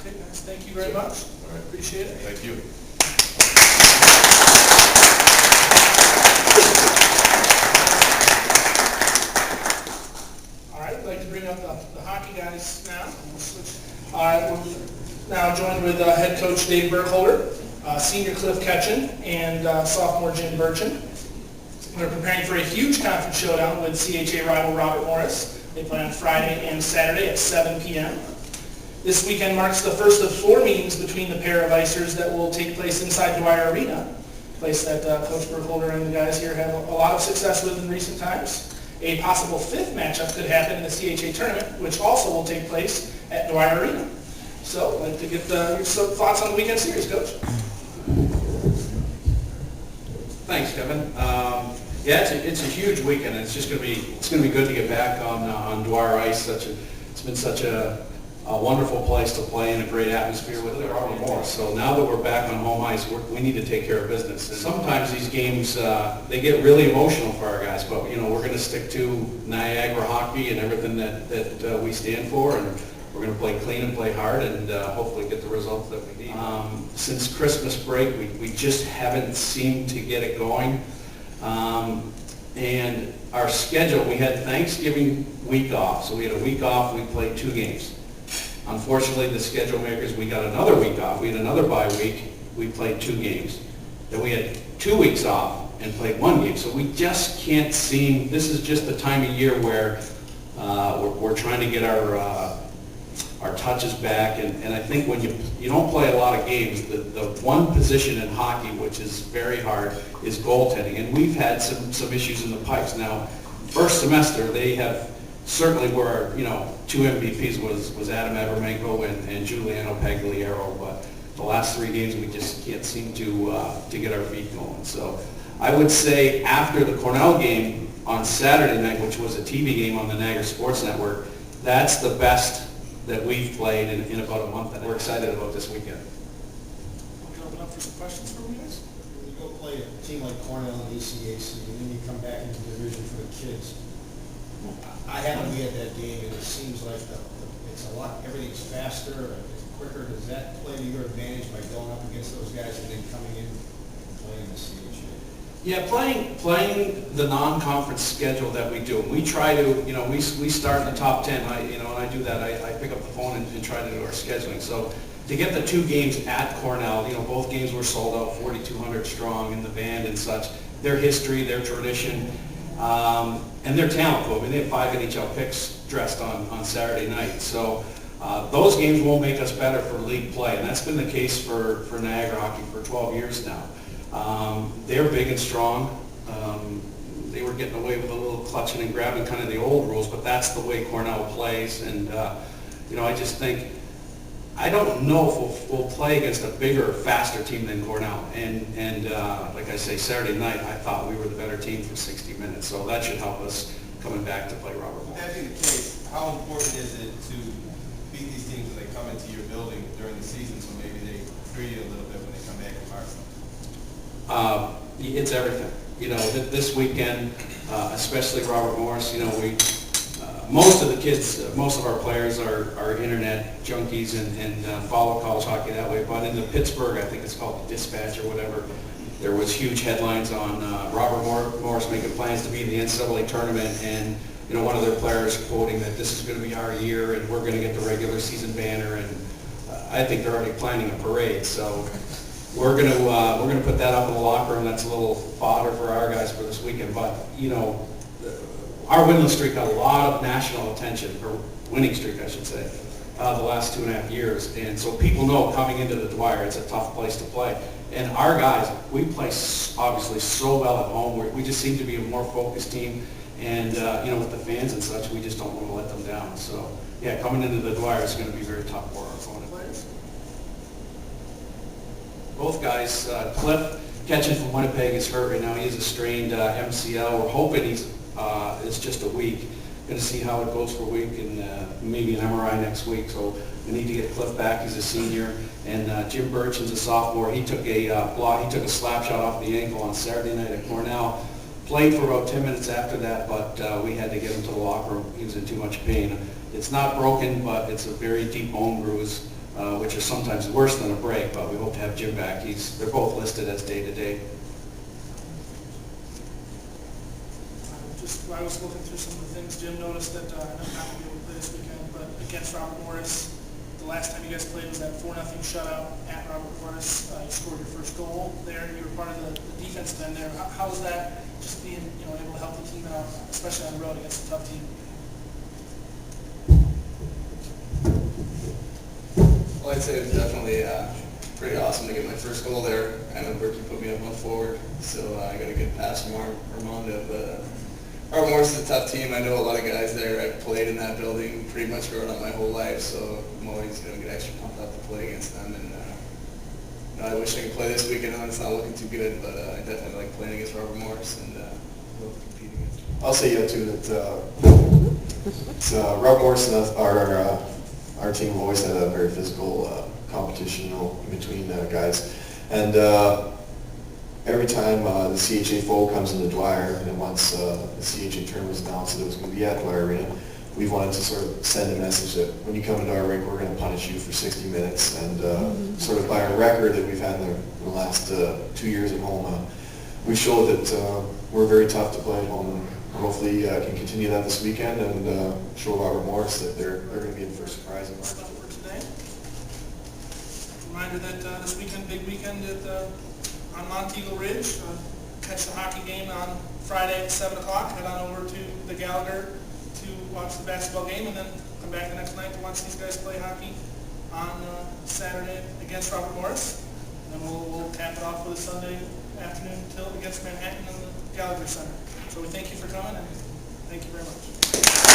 Okay, guys, thank you very much. All right. Appreciate it. Thank you. All right, I'd like to bring up the hockey guys now. All right, we're now joined with head coach Dave Burkholder, senior Cliff Ketchen, and sophomore Jim Burchin. We're preparing for a huge conference showdown with CHA rival Robert Morris. They play on Friday and Saturday at 7 p.m. This weekend marks the first of 4 meetings between the pair of Icers that will take place inside Dwyer Arena, a place that Coach Burkholder and the guys here have a lot of success with in recent times. A possible 5th matchup could happen in the CHA tournament, which also will take place at Dwyer Arena. So, I'd like to get your thoughts on the weekend series, Coach. Thanks, Kevin. Yeah, it's a huge weekend. It's just going to be good to get back on Dwyer ice. It's been such a wonderful place to play in a great atmosphere with Robert Morris. So now that we're back on home ice, we need to take care of business. And sometimes these games they get really emotional for our guys, but we're going to stick to Niagara hockey and everything that we stand for, and we're going to play clean and play hard, and hopefully get the results that we need. Since Christmas break, we just haven't seemed to get it going. And our schedule, we had Thanksgiving week off, so we had a week off, we played 2 games. Unfortunately, the schedule makers, we got another week off, we had another bye week, we played 2 games. Then we had 2 weeks off and played 1 game, so we just can't seem, this is just the time of year where we're trying to get our touches back, and I think when you don't play a lot of games, the one position in hockey which is very hard is goaltending, and we've had some issues in the pipes. Now, first semester they have certainly were 2 MVPs was Adam Evermenko and Giuliano Pagliaro, but the last 3 games we just can't seem to get our feet going. So I would say after the Cornell game on Saturday night, which was a TV game on the Niagara Sports Network, that's the best that we've played in about a month, and we're excited about this weekend. We'll open up for some questions from you guys. When you go play a team like Cornell and ECAC, and then you come back into the division for the kids, I happened to be at that game, and it seems like it's a lot, everything's faster, it's quicker. Does that play to your advantage by going up against those guys and then coming in and playing the CHA? Yeah, playing the non-conference schedule that we do. We try to, we start in the top 10. And I do that. I pick up the phone and try to do our scheduling. So to get the 2 games at Cornell, both games were sold out, 4,200 strong in the band and such. Their history, their tradition, and their talent pool. I mean, they have 5 NHL picks dressed on Saturday night. So those games will make us better for league play, and that's been the case for Niagara hockey for 12 years now. They're big and strong. They were getting away with a little clutching and grabbing, kind of the old rules, but that's the way Cornell plays. And I just think, I don't know if we'll play against a bigger, faster team than Cornell. And like I say, Saturday night, I thought we were the better team for 60 minutes, so that should help us coming back to play Robert Morris. Would that be the case? How important is it to beat these teams when they come into your building during the season, so maybe they fear you a little bit when they come back and fire something? It's everything. This weekend, especially Robert Morris, most of the kids, most of our players are internet junkies and follow college hockey that way. But in the Pittsburgh, I think it's called the Dispatch or whatever, there was huge headlines on Robert Morris making plans to be in the NCAA tournament, and one of their players quoting that this is going to be our year and we're going to get the regular season banner, and I think they're already planning a parade. So we're going to put that up in the locker room. That's a little fodder for our guys for this weekend. But our winning streak got a lot of national attention, or winning streak, I should say, the last 2.5 years. And so people know coming into the Dwyer, it's a tough place to play. And our guys, we play obviously so well at home. We just seem to be a more focused team. And with the fans and such, we just don't want to let them down. So yeah, coming into the Dwyer is going to be very tough for our opponent. Both guys, Cliff Ketchen from Winnipeg is hurt right now. He has a strained MCL. We're hoping it's just a week. Going to see how it goes for a week, and maybe an MRI next week. So we need to get Cliff back. He's a senior, and Jim Burchin's a sophomore. He took a slap shot off the ankle on Saturday night at Cornell. Played for about 10 minutes after that, but we had to get him to the locker room. He was in too much pain. It's not broken, but it's a very deep bone bruise. which is sometimes worse than a break, but we hope to have Jim back. They're both listed as day-to-day. I was looking through some of the things. Jim noticed that I'm not going to be able to play this weekend, but against Robert Morris, the last time you guys played was that 4-0 shutout at Robert Morris. You scored your first goal there, and you were part of the defensive end there. How was that, just being able to help the team out, especially on the road against a tough team? Well, I'd say it was definitely pretty awesome to get my first goal there. I know Berkey put me up on forward, so I got a good pass from Armando. But Robert Morris is a tough team. I know a lot of guys there. I've played in that building pretty much growing up my whole life, so I'm always get extra pumped up to play against them. And I wish I could play this weekend. I know it's not looking too good, but I definitely like playing against Robert Morris and love to compete against him. I'll say too that Robert Morris and our team have always had a very physical competition, in between guys, and every time the CHA foe comes into Dwyer, and once the CHA tournament was announced that it was going to be at Dwyer Arena, we wanted to sort of send a message that when you come into our rink, we're going to punish you for 60 minutes, and sort of by our record that we've had in the last 2 years at home, we showed that we're very tough to play at home, and hopefully can continue that this weekend and show Robert Morris that they're going to be in for a surprise. Stuff for today. Reminder that this weekend, big weekend on Monteagle Ridge. Catch the hockey game on Friday at 7 o'clock. Head on over to the Gallagher to watch the basketball game, and then come back the next night to watch these guys play hockey on Saturday against Robert Morris. And then we'll cap it off with a Sunday afternoon tilt against Manhattan in the Gallagher Center. So we thank you for coming, and thank you very much.